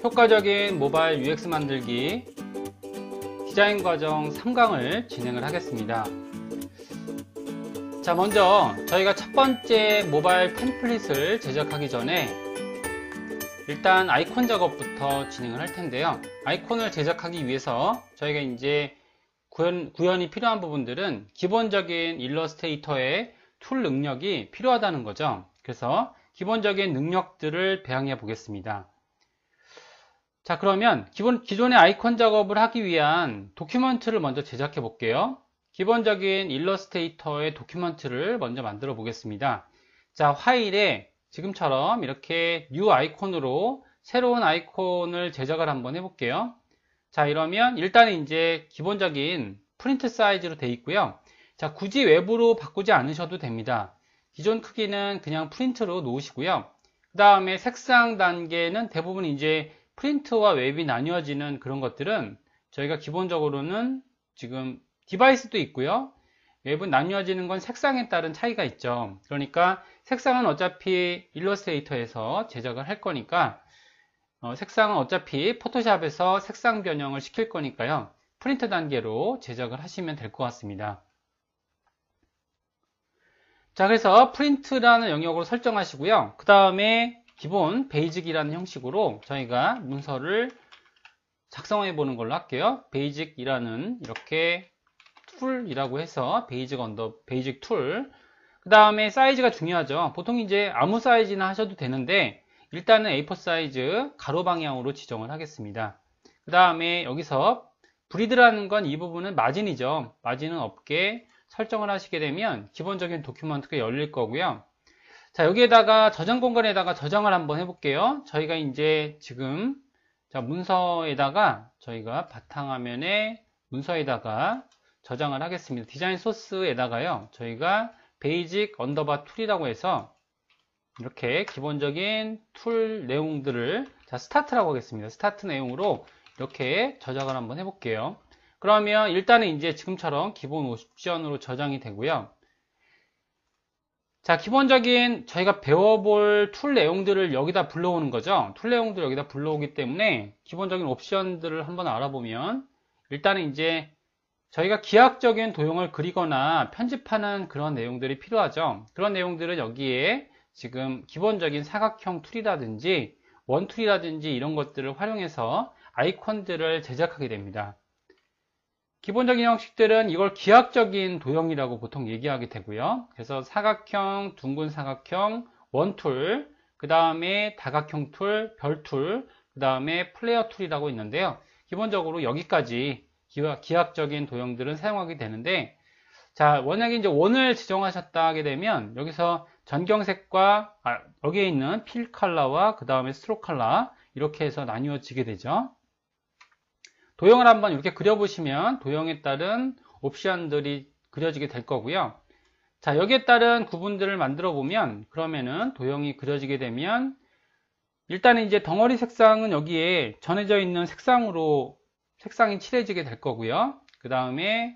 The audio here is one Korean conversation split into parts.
효과적인 모바일 UX 만들기 디자인 과정 3강을 진행을 하겠습니다. 자, 먼저 저희가 첫 번째 모바일 템플릿을 제작하기 전에 일단 아이콘 작업부터 진행을 할 텐데요. 아이콘을 제작하기 위해서 저희가 이제 구현이 필요한 부분들은 기본적인 일러스트레이터의 툴 능력이 필요하다는 거죠. 그래서 기본적인 능력들을 배양해 보겠습니다. 자, 그러면 기존의 아이콘 작업을 하기 위한 도큐먼트를 먼저 제작해 볼게요. 기본적인 일러스트레이터의 도큐먼트를 먼저 만들어 보겠습니다. 자, 파일에 지금처럼 이렇게 뉴 아이콘으로 새로운 아이콘을 제작을 한번 해볼게요. 자, 이러면 일단은 이제 기본적인 프린트 사이즈로 되어 있고요. 자, 굳이 외부로 바꾸지 않으셔도 됩니다. 기존 크기는 그냥 프린트로 놓으시고요. 그 다음에 색상 단계는 대부분 이제 프린트와 웹이 나뉘어지는 그런 것들은 저희가 기본적으로는 지금 디바이스도 있고요. 웹은 나뉘어지는 건 색상에 따른 차이가 있죠. 그러니까 색상은 어차피 일러스트레이터에서 제작을 할 거니까 색상은 어차피 포토샵에서 색상 변형을 시킬 거니까요. 프린트 단계로 제작을 하시면 될 것 같습니다. 자, 그래서 프린트라는 영역으로 설정하시고요. 그 다음에 기본 베이직이라는 형식으로 저희가 문서를 작성해 보는 걸로 할게요. 베이직이라는 이렇게 툴이라고 해서 베이직 툴. 그 다음에 사이즈가 중요하죠. 보통 이제 아무 사이즈나 하셔도 되는데 일단은 A4 사이즈 가로 방향으로 지정을 하겠습니다. 그 다음에 여기서 브리드라는 건 이 부분은 마진이죠. 마진은 없게 설정을 하시게 되면 기본적인 도큐먼트가 열릴 거고요. 자, 여기에다가 저장 공간에다가 저장을 한번 해볼게요. 저희가 이제 지금 문서에다가 저희가 바탕화면에 문서에다가 저장을 하겠습니다. 디자인 소스에다가요. 저희가 베이직 언더바 툴이라고 해서 이렇게 기본적인 툴 내용들을 스타트라고 하겠습니다. 스타트 내용으로 이렇게 저장을 한번 해볼게요. 그러면 일단은 이제 지금처럼 기본 옵션으로 저장이 되고요. 자, 기본적인 저희가 배워볼 툴 내용들을 여기다 불러오는 거죠. 툴 내용들을 여기다 불러오기 때문에 기본적인 옵션들을 한번 알아보면 일단은 이제 저희가 기하학적인 도형을 그리거나 편집하는 그런 내용들이 필요하죠. 그런 내용들은 여기에 지금 기본적인 사각형 툴이라든지 원툴이라든지 이런 것들을 활용해서 아이콘들을 제작하게 됩니다. 기본적인 형식들은 이걸 기하학적인 도형이라고 보통 얘기하게 되고요. 그래서 사각형, 둥근 사각형, 원툴, 그 다음에 다각형 툴, 별툴, 그 다음에 플레이어 툴이라고 있는데요. 기본적으로 여기까지 기하학적인 도형들은 사용하게 되는데, 자, 만약에 이제 원을 지정하셨다 하게 되면 여기서 전경색과 여기에 있는 필 컬러와 그 다음에 스트로크 컬러 이렇게 해서 나뉘어지게 되죠. 도형을 한번 이렇게 그려보시면 도형에 따른 옵션들이 그려지게 될 거고요. 자, 여기에 따른 구분들을 만들어 보면 그러면은 도형이 그려지게 되면 일단은 이제 덩어리 색상은 여기에 전해져 있는 색상이 칠해지게 될 거고요. 그 다음에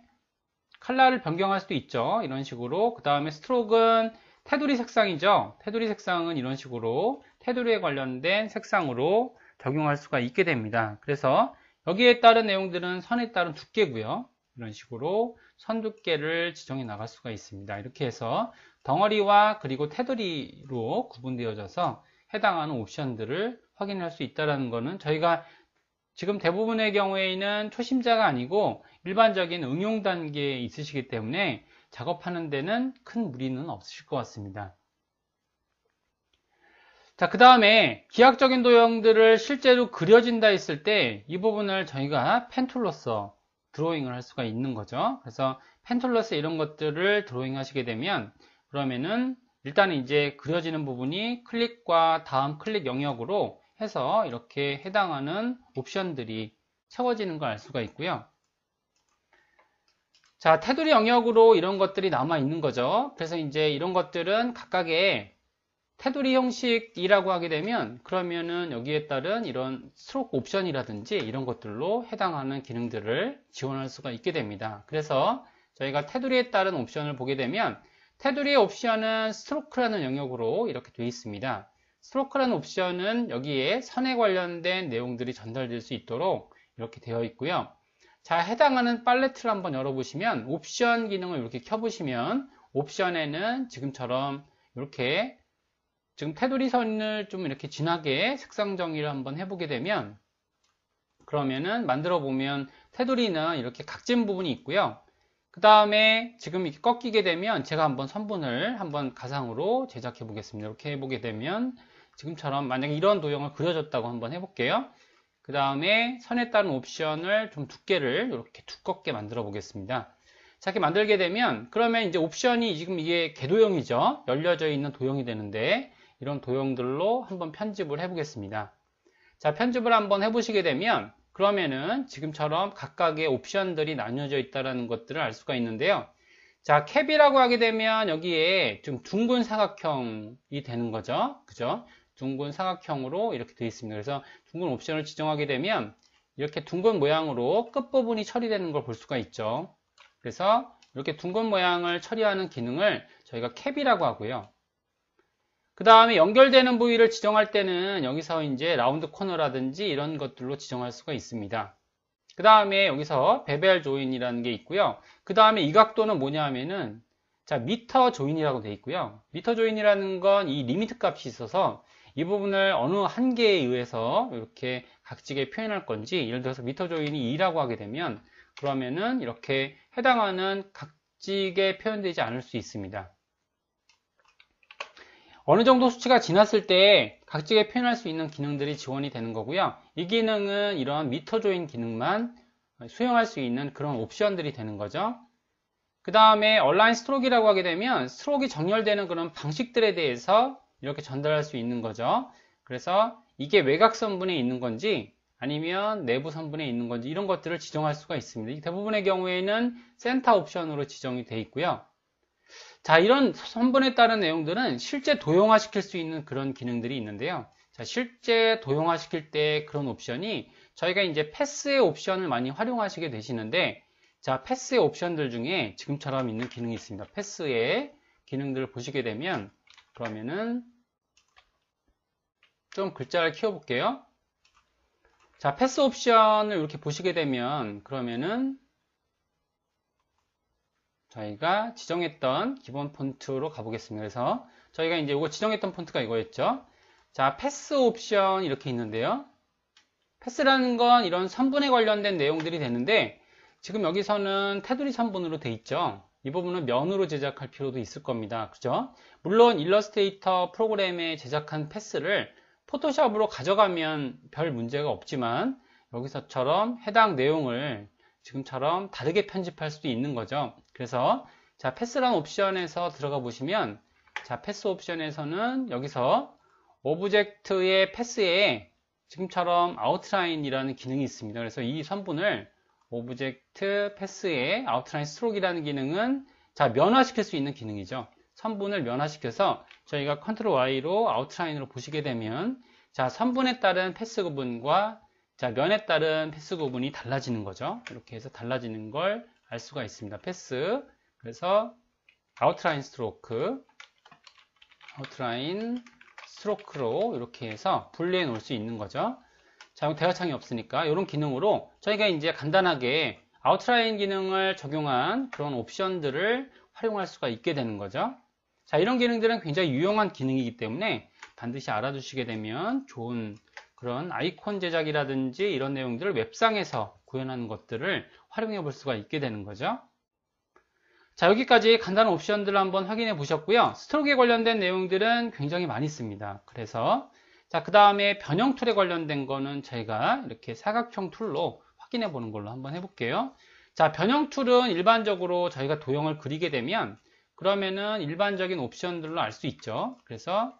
컬러를 변경할 수도 있죠. 이런 식으로. 그 다음에 스트로크는 테두리 색상이죠. 테두리 색상은 이런 식으로 테두리에 관련된 색상으로 적용할 수가 있게 됩니다. 그래서 여기에 따른 내용들은 선에 따른 두께고요. 이런 식으로 선 두께를 지정해 나갈 수가 있습니다. 이렇게 해서 덩어리와 그리고 테두리로 구분되어져서 해당하는 옵션들을 확인할 수 있다는 것은 저희가 지금 대부분의 경우에는 초심자가 아니고 일반적인 응용 단계에 있으시기 때문에 작업하는 데는 큰 무리는 없으실 것 같습니다. 자, 그 다음에 기하학적인 도형들을 실제로 그려진다 했을 때 이 부분을 저희가 펜툴로서 드로잉을 할 수가 있는 거죠. 그래서 펜툴로서 이런 것들을 드로잉 하시게 되면 그러면은 일단은 이제 그려지는 부분이 클릭과 다음 클릭 영역으로 해서 이렇게 해당하는 옵션들이 채워지는 걸 알 수가 있고요. 자, 테두리 영역으로 이런 것들이 남아 있는 거죠. 그래서 이제 이런 것들은 각각의 테두리 형식이라고 하게 되면 그러면은 여기에 따른 이런 스트로크 옵션이라든지 이런 것들로 해당하는 기능들을 지원할 수가 있게 됩니다. 그래서 저희가 테두리에 따른 옵션을 보게 되면 테두리의 옵션은 스트로크라는 영역으로 이렇게 되어 있습니다. 스트로크라는 옵션은 여기에 선에 관련된 내용들이 전달될 수 있도록 이렇게 되어 있고요. 자, 해당하는 팔레트를 한번 열어보시면 옵션 기능을 이렇게 켜보시면 옵션에는 지금처럼 이렇게 지금 테두리 선을 좀 이렇게 진하게 색상 정의를 한번 해보게 되면 그러면은 만들어 보면 테두리는 이렇게 각진 부분이 있고요. 그 다음에 지금 이렇게 꺾이게 되면 제가 한번 선분을 한번 가상으로 제작해 보겠습니다. 이렇게 해보게 되면 지금처럼 만약에 이런 도형을 그려줬다고 한번 해볼게요. 그 다음에 선에 따른 옵션을 좀 두께를 이렇게 두껍게 만들어 보겠습니다. 자, 이렇게 만들게 되면 그러면 이제 옵션이 지금 이게 궤도형이죠. 열려져 있는 도형이 되는데 이런 도형들로 한번 편집을 해 보겠습니다. 자, 편집을 한번 해보시게 되면 그러면은 지금처럼 각각의 옵션들이 나뉘어져 있다는 것들을 알 수가 있는데요. 자, 캡이라고 하게 되면 여기에 좀 둥근 사각형이 되는 거죠. 그죠? 둥근 사각형으로 이렇게 되어 있습니다. 그래서 둥근 옵션을 지정하게 되면 이렇게 둥근 모양으로 끝부분이 처리되는 걸 볼 수가 있죠. 그래서 이렇게 둥근 모양을 처리하는 기능을 저희가 캡이라고 하고요. 그 다음에 연결되는 부위를 지정할 때는 여기서 이제 라운드 코너라든지 이런 것들로 지정할 수가 있습니다. 그 다음에 여기서 베벨 조인이라는 게 있고요. 그 다음에 이 각도는 뭐냐 하면은 자, 미터 조인이라고 되어 있고요. 미터 조인이라는 건 이 리미트 값이 있어서 이 부분을 어느 한계에 의해서 이렇게 각지게 표현할 건지 예를 들어서 미터 조인이 2라고 하게 되면 그러면은 이렇게 해당하는 각지게 표현되지 않을 수 있습니다. 어느 정도 수치가 지났을 때 각지게 표현할 수 있는 기능들이 지원이 되는 거고요. 이 기능은 이런 미터 조인 기능만 수용할 수 있는 그런 옵션들이 되는 거죠. 그 다음에 얼라인 스트로크라고 하게 되면 스트로크가 정렬되는 그런 방식들에 대해서 이렇게 전달할 수 있는 거죠. 그래서 이게 외곽 선분에 있는 건지 아니면 내부 선분에 있는 건지 이런 것들을 지정할 수가 있습니다. 대부분의 경우에는 센터 옵션으로 지정이 되어 있고요. 자, 이런 선분에 따른 내용들은 실제 도형화 시킬 수 있는 그런 기능들이 있는데요. 자, 실제 도형화 시킬 때 그런 옵션이 저희가 이제 패스의 옵션을 많이 활용하시게 되시는데 자, 패스의 옵션들 중에 지금처럼 있는 기능이 있습니다. 패스의 기능들을 보시게 되면 그러면은 좀 글자를 키워볼게요. 자, 패스 옵션을 이렇게 보시게 되면 그러면은 저희가 지정했던 기본 폰트로 가보겠습니다. 그래서 저희가 이제 이거 지정했던 폰트가 이거였죠. 자, 패스 옵션 이렇게 있는데요. 패스라는 건 이런 선분에 관련된 내용들이 되는데 지금 여기서는 테두리 선분으로 돼 있죠. 이 부분은 면으로 제작할 필요도 있을 겁니다. 그죠? 물론 일러스트레이터 프로그램에 제작한 패스를 포토샵으로 가져가면 별 문제가 없지만 여기서처럼 해당 내용을 지금처럼 다르게 편집할 수도 있는 거죠. 그래서 자, 패스라는 옵션에서 들어가 보시면 자, 패스 옵션에서는 여기서 오브젝트의 패스에 지금처럼 아웃라인이라는 기능이 있습니다. 그래서 이 선분을 오브젝트 패스의 아웃라인 스트로크라는 기능은 자, 면화시킬 수 있는 기능이죠. 선분을 면화시켜서 저희가 컨트롤 Y로 아웃라인으로 보시게 되면 자, 선분에 따른 패스 구분과 자, 면에 따른 패스 구분이 달라지는 거죠. 이렇게 해서 달라지는 걸 알 수가 있습니다. 패스. 그래서 아웃라인 스트로크로 이렇게 해서 분리해 놓을 수 있는 거죠. 자, 대화창이 없으니까 이런 기능으로 저희가 이제 간단하게 아웃라인 기능을 적용한 그런 옵션들을 활용할 수가 있게 되는 거죠. 자, 이런 기능들은 굉장히 유용한 기능이기 때문에 반드시 알아두시게 되면 좋은 그런 아이콘 제작이라든지 이런 내용들을 웹상에서 구현하는 것들을 활용해 볼 수가 있게 되는 거죠. 자, 여기까지 간단한 옵션들을 한번 확인해 보셨고요. 스트로크에 관련된 내용들은 굉장히 많이 씁니다. 그래서 자, 그 다음에 변형 툴에 관련된 거는 저희가 이렇게 사각형 툴로 확인해 보는 걸로 한번 해볼게요. 자, 변형 툴은 일반적으로 저희가 도형을 그리게 되면 그러면은 일반적인 옵션들로 알 수 있죠. 그래서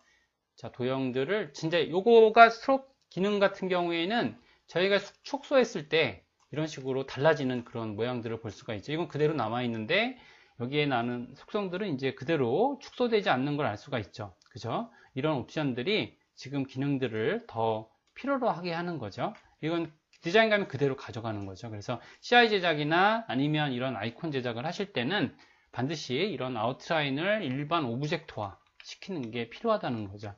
자, 도형들을 진짜 요거가 스트로크 기능 같은 경우에는 저희가 축소했을 때 이런 식으로 달라지는 그런 모양들을 볼 수가 있죠. 이건 그대로 남아 있는데 여기에 나는 속성들은 이제 그대로 축소되지 않는 걸 알 수가 있죠. 그죠? 이런 옵션들이 지금 기능들을 더 필요로 하게 하는 거죠. 이건 디자인감이 그대로 가져가는 거죠. 그래서 CI 제작이나 아니면 이런 아이콘 제작을 하실 때는 반드시 이런 아웃라인을 일반 오브젝트화 시키는 게 필요하다는 거죠.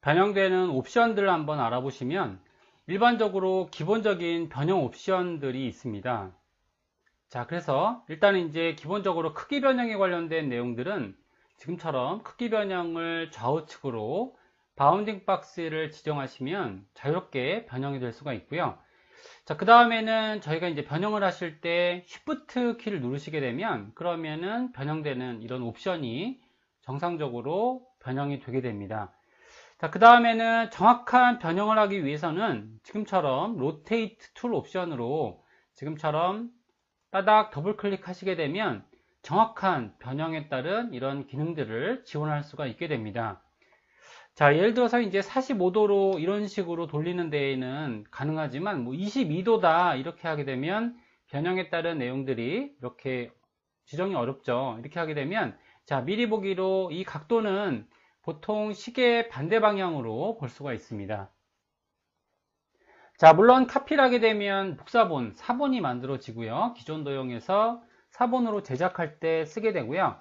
변형되는 옵션들을 한번 알아보시면 일반적으로 기본적인 변형 옵션들이 있습니다. 자, 그래서 일단은 이제 기본적으로 크기 변형에 관련된 내용들은 지금처럼 크기 변형을 좌우측으로 바운딩 박스를 지정하시면 자유롭게 변형이 될 수가 있고요. 자, 그 다음에는 저희가 이제 변형을 하실 때 Shift 키를 누르시게 되면 그러면은 변형되는 이런 옵션이 정상적으로 변형이 되게 됩니다. 자, 그 다음에는 정확한 변형을 하기 위해서는 지금처럼 Rotate 툴 옵션으로 지금처럼 따닥 더블 클릭하시게 되면 정확한 변형에 따른 이런 기능들을 지원할 수가 있게 됩니다. 자, 예를 들어서 이제 45도로 이런 식으로 돌리는 데에는 가능하지만 뭐 22도다 이렇게 하게 되면 변형에 따른 내용들이 이렇게 지정이 어렵죠. 이렇게 하게 되면 자, 미리 보기로 이 각도는 보통 시계 반대 방향으로 볼 수가 있습니다. 자, 물론 카피를 하게 되면 복사본, 사본이 만들어지고요. 기존 도형에서 사본으로 제작할 때 쓰게 되고요.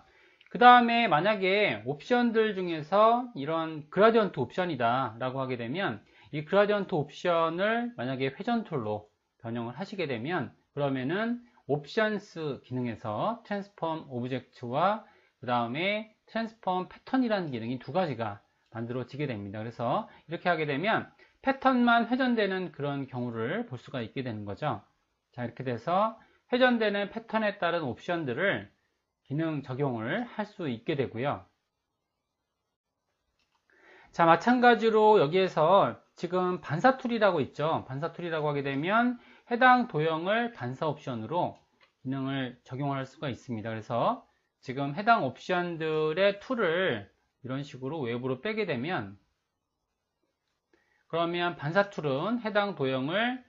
그 다음에 만약에 옵션들 중에서 이런 그라디언트 옵션이다 라고 하게 되면 이 그라디언트 옵션을 만약에 회전 툴로 변형을 하시게 되면 그러면은 옵션스 기능에서 트랜스폼 오브젝트와 그 다음에 트랜스폼 패턴이라는 기능이 두 가지가 만들어지게 됩니다. 그래서 이렇게 하게 되면 패턴만 회전되는 그런 경우를 볼 수가 있게 되는 거죠. 자, 이렇게 돼서 회전되는 패턴에 따른 옵션들을 기능 적용을 할 수 있게 되고요. 자, 마찬가지로 여기에서 지금 반사 툴이라고 있죠. 반사 툴이라고 하게 되면 해당 도형을 반사 옵션으로 기능을 적용할 수가 있습니다. 그래서 지금 해당 옵션들의 툴을 이런 식으로 외부로 빼게 되면 그러면 반사 툴은 해당 도형을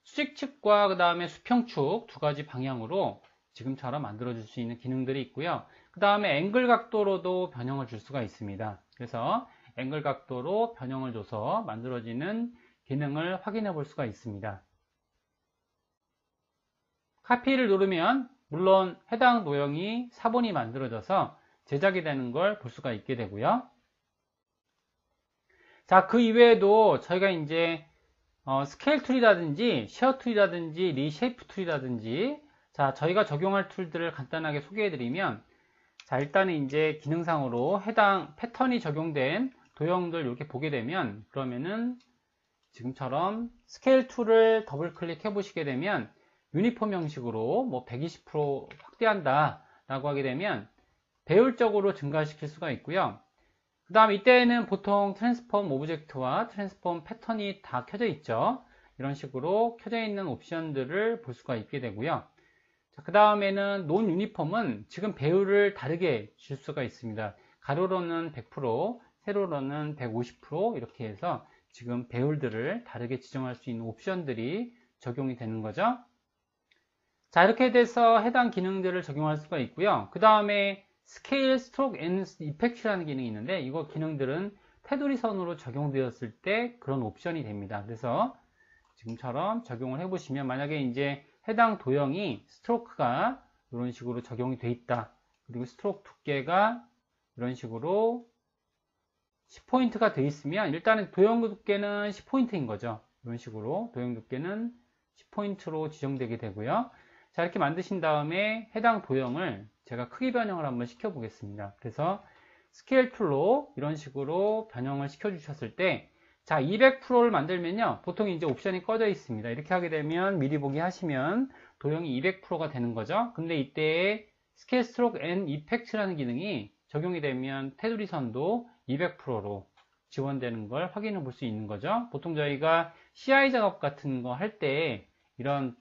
수직측과 그 다음에 수평축 두 가지 방향으로 지금처럼 만들어 줄 수 있는 기능들이 있고요. 그 다음에 앵글 각도로도 변형을 줄 수가 있습니다. 그래서 앵글 각도로 변형을 줘서 만들어지는 기능을 확인해 볼 수가 있습니다. 카피를 누르면 물론 해당 도형이 사본이 만들어져서 제작이 되는 걸 볼 수가 있게 되고요. 자, 그 이외에도 저희가 이제 스케일 툴이라든지 쉐어 툴이라든지 리쉐이프 툴이라든지 자, 저희가 적용할 툴들을 간단하게 소개해 드리면 자, 일단은 이제 기능상으로 해당 패턴이 적용된 도형들 이렇게 보게 되면 그러면은 지금처럼 스케일 툴을 더블 클릭해 보시게 되면 유니폼 형식으로 뭐 120% 확대한다 라고 하게 되면 배율적으로 증가시킬 수가 있고요. 그 다음 이때는 보통 트랜스폼 오브젝트와 트랜스폼 패턴이 다 켜져 있죠. 이런 식으로 켜져 있는 옵션들을 볼 수가 있게 되고요. 그 다음에는 논 유니폼은 지금 배율을 다르게 줄 수가 있습니다. 가로로는 100%, 세로로는 150% 이렇게 해서 지금 배율들을 다르게 지정할 수 있는 옵션들이 적용이 되는 거죠. 자, 이렇게 돼서 해당 기능들을 적용할 수가 있고요. 그 다음에 스케일, 스트로크, 앤 이펙트라는 기능이 있는데 이거 기능들은 테두리 선으로 적용되었을 때 그런 옵션이 됩니다. 그래서 지금처럼 적용을 해보시면 만약에 이제 해당 도형이 스트로크가 이런 식으로 적용이 돼 있다. 그리고 스트로크 두께가 이런 식으로 10포인트가 돼 있으면 일단은 도형 두께는 10포인트인 거죠. 이런 식으로 도형 두께는 10포인트로 지정되게 되고요. 자, 이렇게 만드신 다음에 해당 도형을 제가 크기 변형을 한번 시켜 보겠습니다. 그래서 스케일 툴로 이런 식으로 변형을 시켜 주셨을 때 자, 200%를 만들면요. 보통 이제 옵션이 꺼져 있습니다. 이렇게 하게 되면 미리 보기 하시면 도형이 200%가 되는 거죠. 근데 이때 스케일 스트로크 앤 이펙트라는 기능이 적용이 되면 테두리 선도 200%로 지원되는 걸 확인해 볼 수 있는 거죠. 보통 저희가 CI 작업 같은 거 할 때 이런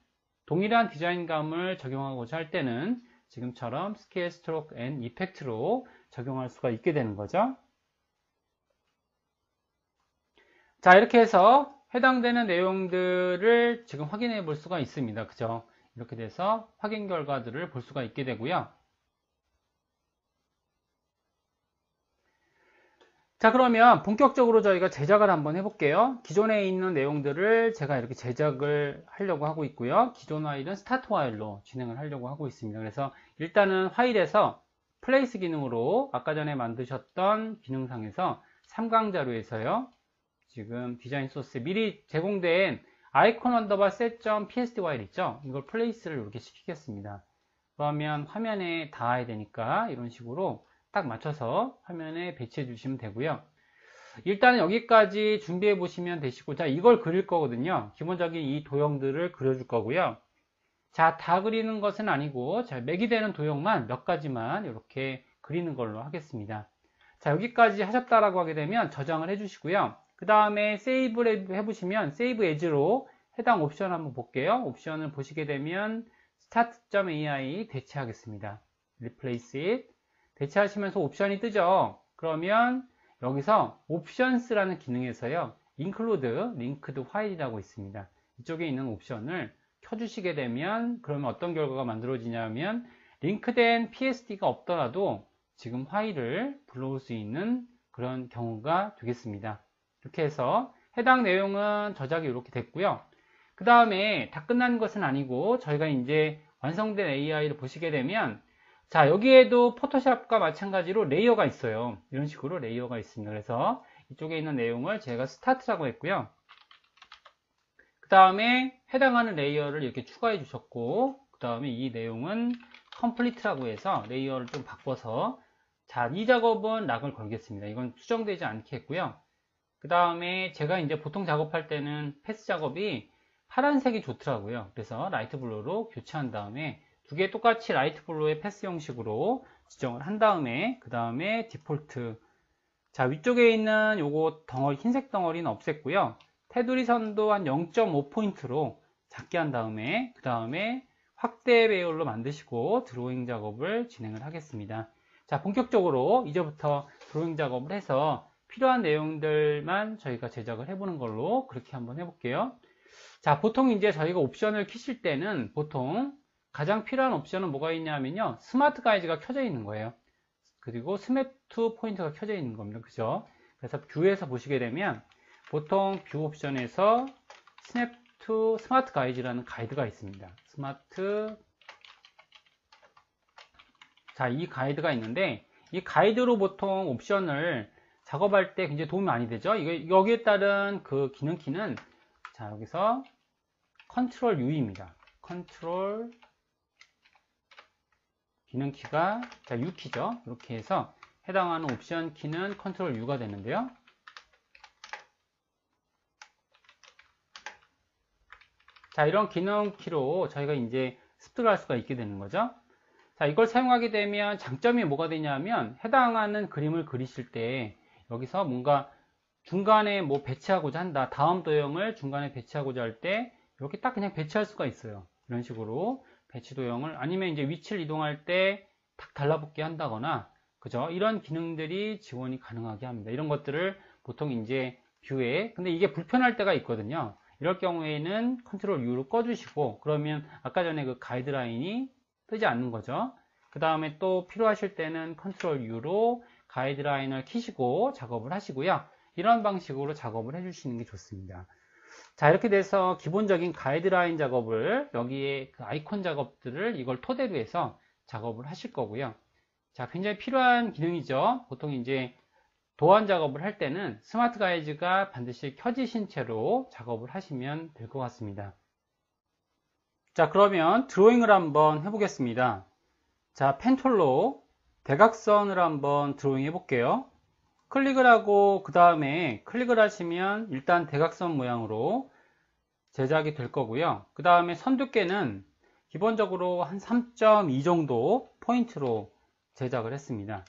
동일한 디자인감을 적용하고자 할 때는 지금처럼 스케일 스트로크 앤 이펙트로 적용할 수가 있게 되는 거죠. 자, 이렇게 해서 해당되는 내용들을 지금 확인해 볼 수가 있습니다. 그죠? 이렇게 돼서 확인 결과들을 볼 수가 있게 되고요. 자, 그러면 본격적으로 저희가 제작을 한번 해볼게요. 기존에 있는 내용들을 제가 이렇게 제작을 하려고 하고 있고요. 기존 파일은 스타트 파일로 진행을 하려고 하고 있습니다. 그래서 일단은 파일에서 플레이스 기능으로 아까 전에 만드셨던 기능상에서 3강 자료에서요. 지금 디자인 소스에 미리 제공된 아이콘 언더바 set.psd 파일 있죠? 이걸 플레이스를 이렇게 시키겠습니다. 그러면 화면에 닿아야 되니까 이런 식으로 딱 맞춰서 화면에 배치해 주시면 되고요. 일단은 여기까지 준비해 보시면 되시고, 자, 이걸 그릴 거거든요. 기본적인 이 도형들을 그려줄 거고요. 자, 다 그리는 것은 아니고, 자, 맥이 되는 도형만 몇 가지만 이렇게 그리는 걸로 하겠습니다. 자, 여기까지 하셨다라고 하게 되면 저장을 해 주시고요. 그 다음에 세이브를 해보시면 세이브 에즈로 해당 옵션 한번 볼게요. 옵션을 보시게 되면 start.ai 대체하겠습니다. replace it. 대체하시면서 옵션이 뜨죠. 그러면 여기서 옵션스라는 기능에서요, include linked file이라고 있습니다. 이쪽에 있는 옵션을 켜주시게 되면 그러면 어떤 결과가 만들어지냐면 링크된 PSD가 없더라도 지금 파일을 불러올 수 있는 그런 경우가 되겠습니다. 이렇게 해서 해당 내용은 저작이 이렇게 됐고요. 그 다음에 다 끝난 것은 아니고 저희가 이제 완성된 AI를 보시게 되면, 자, 여기에도 포토샵과 마찬가지로 레이어가 있어요. 이런 식으로 레이어가 있습니다. 그래서 이쪽에 있는 내용을 제가 스타트라고 했고요. 그 다음에 해당하는 레이어를 이렇게 추가해 주셨고, 그 다음에 이 내용은 컴플리트라고 해서 레이어를 좀 바꿔서, 자, 이 작업은 락을 걸겠습니다. 이건 수정되지 않게 했고요. 그 다음에 제가 이제 보통 작업할 때는 패스 작업이 파란색이 좋더라고요. 그래서 라이트 블루로 교체한 다음에 두 개 똑같이 라이트 블루의 패스 형식으로 지정을 한 다음에, 그 다음에 디폴트, 자, 위쪽에 있는 요거 덩어리, 흰색 덩어리는 없앴고요. 테두리 선도 한 0.5포인트로 작게 한 다음에, 그 다음에 확대 배열로 만드시고 드로잉 작업을 진행을 하겠습니다. 자, 본격적으로 이제부터 드로잉 작업을 해서 필요한 내용들만 저희가 제작을 해보는 걸로 그렇게 한번 해볼게요. 자, 보통 이제 저희가 옵션을 키실 때는 보통 가장 필요한 옵션은 뭐가 있냐면요, 스마트 가이드가 켜져 있는 거예요. 그리고 스냅 투 포인트가 켜져 있는 겁니다. 그죠? 그래서 뷰에서 보시게 되면 보통 뷰 옵션에서 스냅 투 스마트 가이드라는 가이드가 있습니다. 스마트, 자, 이 가이드가 있는데 이 가이드로 보통 옵션을 작업할 때 굉장히 도움이 많이 되죠. 여기에 따른 그 기능 키는, 자, 여기서 컨트롤 U입니다. 컨트롤 기능 키가, 자, U 키죠. 이렇게 해서 해당하는 옵션 키는 컨트롤 U가 되는데요. 자, 이런 기능 키로 저희가 이제 습득을 할 수가 있게 되는 거죠. 자, 이걸 사용하게 되면 장점이 뭐가 되냐면 해당하는 그림을 그리실 때 여기서 뭔가 중간에 뭐 배치하고자 한다, 다음 도형을 중간에 배치하고자 할 때 이렇게 딱 그냥 배치할 수가 있어요. 이런 식으로 배치 도형을, 아니면 이제 위치를 이동할 때 탁 달라붙게 한다거나, 그죠? 이런 기능들이 지원이 가능하게 합니다. 이런 것들을 보통 이제 뷰에, 근데 이게 불편할 때가 있거든요. 이럴 경우에는 컨트롤 U로 꺼주시고, 그러면 아까 전에 그 가이드라인이 뜨지 않는 거죠. 그 다음에 또 필요하실 때는 컨트롤 U로 가이드라인을 키시고 작업을 하시고요. 이런 방식으로 작업을 해주시는 게 좋습니다. 자, 이렇게 돼서 기본적인 가이드라인 작업을, 여기에 그 아이콘 작업들을 이걸 토대로 해서 작업을 하실 거고요. 자, 굉장히 필요한 기능이죠. 보통 이제 도안 작업을 할 때는 스마트 가이드가 반드시 켜지신 채로 작업을 하시면 될 것 같습니다. 자, 그러면 드로잉을 한번 해보겠습니다. 자, 펜툴로 대각선을 한번 드로잉 해볼게요. 클릭을 하고 그 다음에 클릭을 하시면 일단 대각선 모양으로 제작이 될 거고요. 그 다음에 선 두께는 기본적으로 한 3.2 정도 포인트로 제작을 했습니다.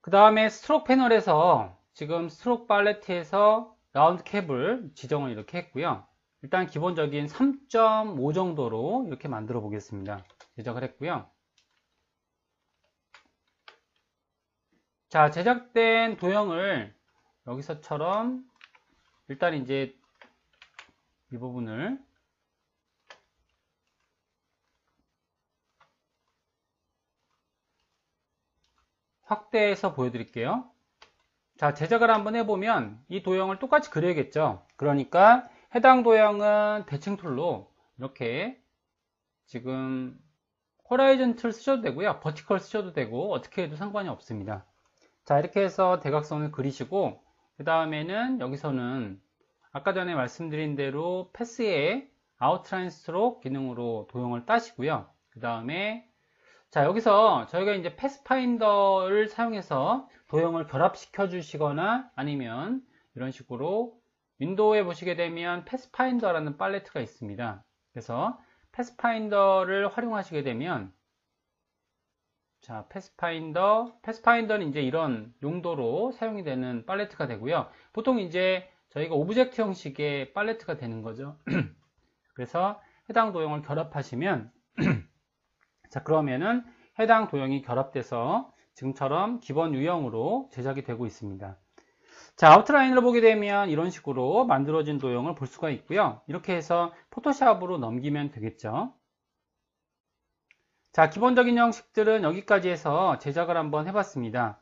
그 다음에 스트로크 패널에서 지금 스트로크 팔레트에서 라운드 캡을 지정을 이렇게 했고요. 일단 기본적인 3.5 정도로 이렇게 만들어 보겠습니다. 제작을 했고요. 자, 제작된 도형을 여기서처럼 일단 이제 이 부분을 확대해서 보여드릴게요. 자, 제작을 한번 해보면 이 도형을 똑같이 그려야겠죠. 그러니까 해당 도형은 대칭 툴로 이렇게 지금 호라이즌틀 쓰셔도 되고요. 버티컬 쓰셔도 되고 어떻게 해도 상관이 없습니다. 자, 이렇게 해서 대각선을 그리시고 그 다음에는 여기서는 아까 전에 말씀드린 대로 패스의 아웃라인 스트로크 기능으로 도형을 따시고요. 그 다음에 자, 여기서 저희가 이제 패스파인더를 사용해서 도형을 결합시켜 주시거나 아니면 이런 식으로 윈도우에 보시게 되면 패스파인더라는 팔레트가 있습니다. 그래서 패스파인더를 활용하시게 되면 자, 패스파인더는 이제 이런 용도로 사용이 되는 팔레트가 되고요. 보통 이제 저희가 오브젝트 형식의 팔레트가 되는 거죠. 그래서 해당 도형을 결합하시면 자, 그러면은 해당 도형이 결합돼서 지금처럼 기본 유형으로 제작이 되고 있습니다. 자, 아웃라인을 보게 되면 이런 식으로 만들어진 도형을 볼 수가 있고요. 이렇게 해서 포토샵으로 넘기면 되겠죠. 자, 기본적인 형식들은 여기까지 해서 제작을 한번 해봤습니다.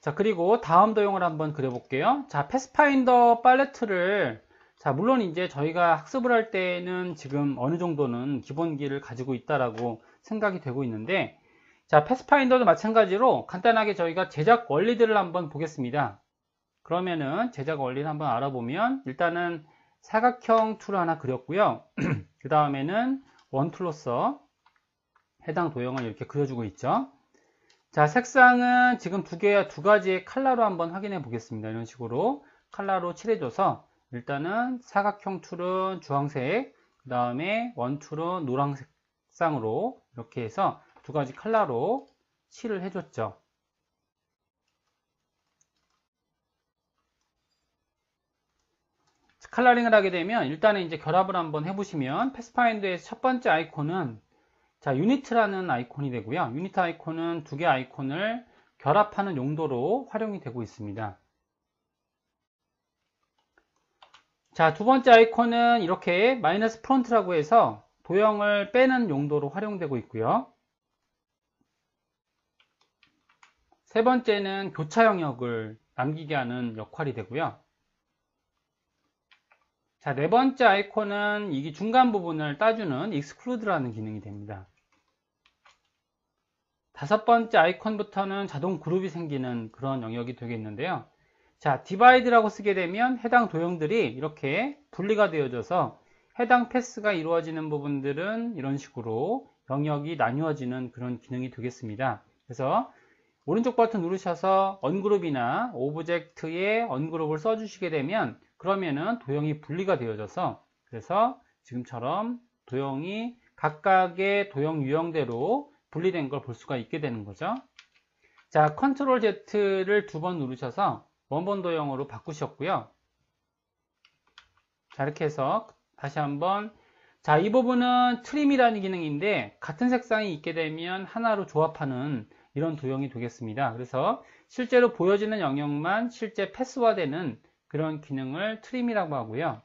자, 그리고 다음 도형을 한번 그려볼게요. 자, 패스파인더 팔레트를 자, 물론 이제 저희가 학습을 할 때는 지금 어느 정도는 기본기를 가지고 있다라고 생각이 되고 있는데, 자, 패스파인더도 마찬가지로 간단하게 저희가 제작 원리들을 한번 보겠습니다. 그러면은 제작 원리를 한번 알아보면 일단은 사각형 툴을 하나 그렸고요. 그 다음에는 원툴로서 해당 도형을 이렇게 그려주고 있죠. 자, 색상은 지금 두 가지의 컬러로 한번 확인해 보겠습니다. 이런 식으로 컬러로 칠해줘서 일단은 사각형 툴은 주황색, 그 다음에 원툴은 노란색 색상으로 이렇게 해서 두 가지 컬러로 칠을 해줬죠. 컬러링을 하게 되면 일단은 이제 결합을 한번 해보시면 패스파인더의 첫 번째 아이콘은 자, 유니트라는 아이콘이 되고요. 유니트 아이콘은 두 개 아이콘을 결합하는 용도로 활용이 되고 있습니다. 자, 두 번째 아이콘은 이렇게 마이너스 프론트라고 해서 도형을 빼는 용도로 활용되고 있고요. 세 번째는 교차 영역을 남기게 하는 역할이 되고요. 자, 네 번째 아이콘은 이 중간 부분을 따주는 exclude라는 기능이 됩니다. 다섯 번째 아이콘부터는 자동 그룹이 생기는 그런 영역이 되겠는데요. 자, divide라고 쓰게 되면 해당 도형들이 이렇게 분리가 되어져서 해당 패스가 이루어지는 부분들은 이런 식으로 영역이 나뉘어지는 그런 기능이 되겠습니다. 그래서 오른쪽 버튼 누르셔서 언그룹이나 오브젝트에 언그룹을 써주시게 되면 그러면은 도형이 분리가 되어져서 그래서 지금처럼 도형이 각각의 도형 유형대로 분리된 걸 볼 수가 있게 되는 거죠. 자, 컨트롤 Z를 두 번 누르셔서 원본 도형으로 바꾸셨고요. 자, 이렇게 해서 다시 한번 자, 이 부분은 트림이라는 기능인데 같은 색상이 있게 되면 하나로 조합하는 이런 도형이 되겠습니다. 그래서 실제로 보여지는 영역만 실제 패스화되는 그런 기능을 트림이라고 하고요.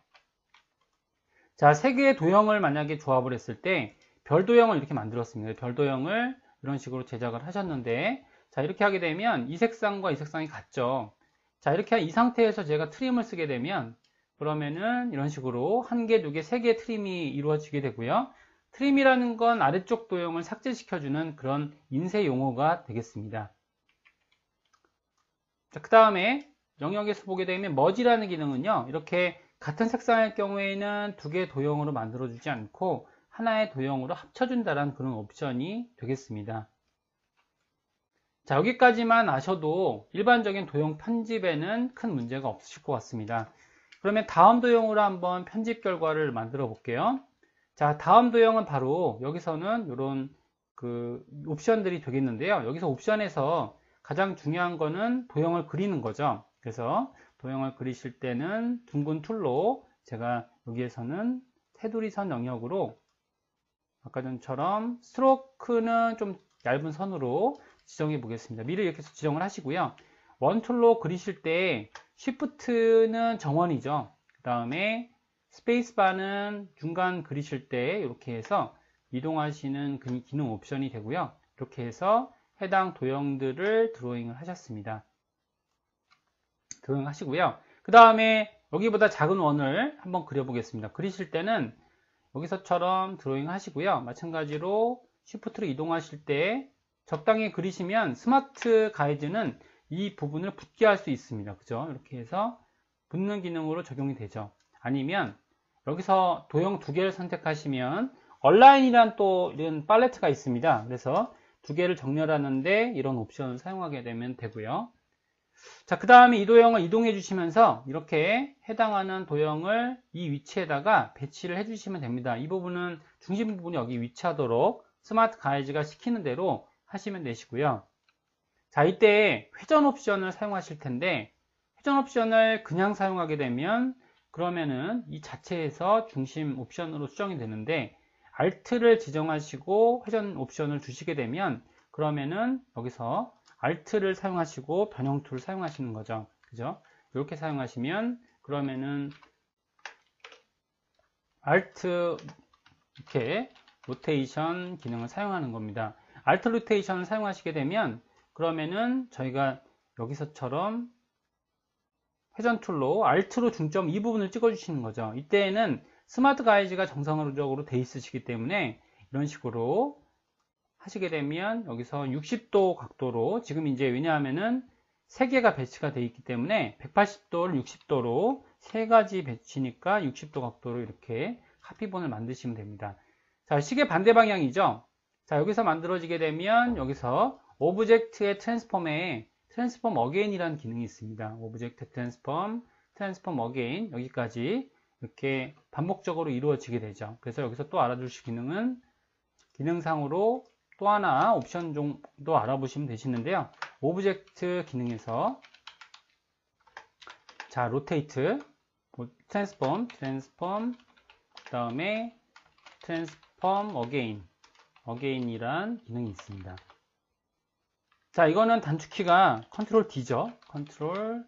자, 세 개의 도형을 만약에 조합을 했을 때 별 도형을 이렇게 만들었습니다. 별 도형을 이런 식으로 제작을 하셨는데 자, 이렇게 하게 되면 이 색상과 이 색상이 같죠. 자, 이렇게 이 상태에서 제가 트림을 쓰게 되면 그러면은 이런 식으로 한 개, 두 개, 세 개의 트림이 이루어지게 되고요. 트림이라는 건 아래쪽 도형을 삭제시켜주는 그런 인쇄 용어가 되겠습니다. 자, 그 다음에 영역에서 보게 되면 머지라는 기능은요. 이렇게 같은 색상일 경우에는 두 개의 도형으로 만들어주지 않고 하나의 도형으로 합쳐준다는 그런 옵션이 되겠습니다. 자, 여기까지만 아셔도 일반적인 도형 편집에는 큰 문제가 없으실 것 같습니다. 그러면 다음 도형으로 한번 편집 결과를 만들어 볼게요. 자, 다음 도형은 바로 여기서는 이런 그 옵션들이 되겠는데요. 여기서 옵션에서 가장 중요한 거는 도형을 그리는 거죠. 그래서 도형을 그리실 때는 둥근 툴로 제가 여기에서는 테두리 선 영역으로 아까 전처럼 스트로크는 좀 얇은 선으로 지정해 보겠습니다. 미리 이렇게 해서 지정을 하시고요. 원툴로 그리실 때 Shift는 정원이죠. 그 다음에 스페이스바는 중간 그리실 때 이렇게 해서 이동하시는 기능 옵션이 되고요. 이렇게 해서 해당 도형들을 드로잉을 하셨습니다. 드로잉 하시고요. 그 다음에 여기보다 작은 원을 한번 그려보겠습니다. 그리실 때는 여기서처럼 드로잉 하시고요. 마찬가지로 Shift로 이동하실 때 적당히 그리시면 스마트 가이드는 이 부분을 붙게 할 수 있습니다. 그죠? 이렇게 해서 붙는 기능으로 적용이 되죠. 아니면 여기서 도형 두 개를 선택하시면 얼라인이란 또 이런 팔레트가 있습니다. 그래서 두 개를 정렬하는데 이런 옵션을 사용하게 되면 되고요. 자, 그 다음에 이 도형을 이동해 주시면서 이렇게 해당하는 도형을 이 위치에다가 배치를 해 주시면 됩니다. 이 부분은 중심 부분이 여기 위치하도록 스마트 가이즈가 시키는 대로 하시면 되시고요. 자, 이때 회전 옵션을 사용하실 텐데 회전 옵션을 그냥 사용하게 되면 그러면은 이 자체에서 중심 옵션으로 수정이 되는데 Alt를 지정하시고 회전 옵션을 주시게 되면 그러면은 여기서 Alt를 사용하시고 변형 툴을 사용하시는 거죠. 그죠? 이렇게 사용하시면 그러면은 Alt 이렇게 로테이션 기능을 사용하는 겁니다. Alt 로테이션을 사용하시게 되면 그러면은 저희가 여기서처럼 회전 툴로 Alt로 중점 이 부분을 찍어 주시는 거죠. 이때에는 스마트 가이즈가 정상적으로 돼 있으시기 때문에 이런 식으로 하시게 되면 여기서 60도 각도로 지금 이제 왜냐하면은 3개가 배치가 되어 있기 때문에 180도를 60도로 3가지 배치니까 60도 각도로 이렇게 카피본을 만드시면 됩니다. 자, 시계 반대 방향이죠. 자, 여기서 만들어지게 되면 여기서 오브젝트의 트랜스폼에 트랜스폼 어게인이라는 기능이 있습니다. 오브젝트 트랜스폼 어게인 여기까지 이렇게 반복적으로 이루어지게 되죠. 그래서 여기서 또 알아두실 기능은 기능상으로 또 하나 옵션 정도 알아보시면 되시는데요. 오브젝트 기능에서 자, 로테이트, 트랜스폼, 그 다음에 트랜스폼 어게인이란 기능이 있습니다. 자, 이거는 단축키가 컨트롤 D죠. 컨트롤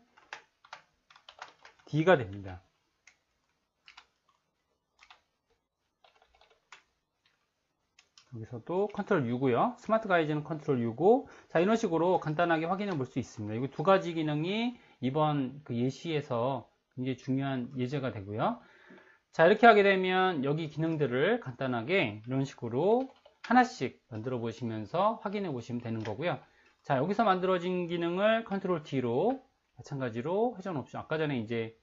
D가 됩니다. 여기서도 컨트롤 U고요. 스마트 가이즈는 컨트롤 U고, 자, 이런 식으로 간단하게 확인해 볼 수 있습니다. 이 두 가지 기능이 이번 그 예시에서 굉장히 중요한 예제가 되고요. 자, 이렇게 하게 되면 여기 기능들을 간단하게 이런 식으로 하나씩 만들어 보시면서 확인해 보시면 되는 거고요. 자, 여기서 만들어진 기능을 컨트롤 D로 마찬가지로 회전 옵션, 아까 전에 이제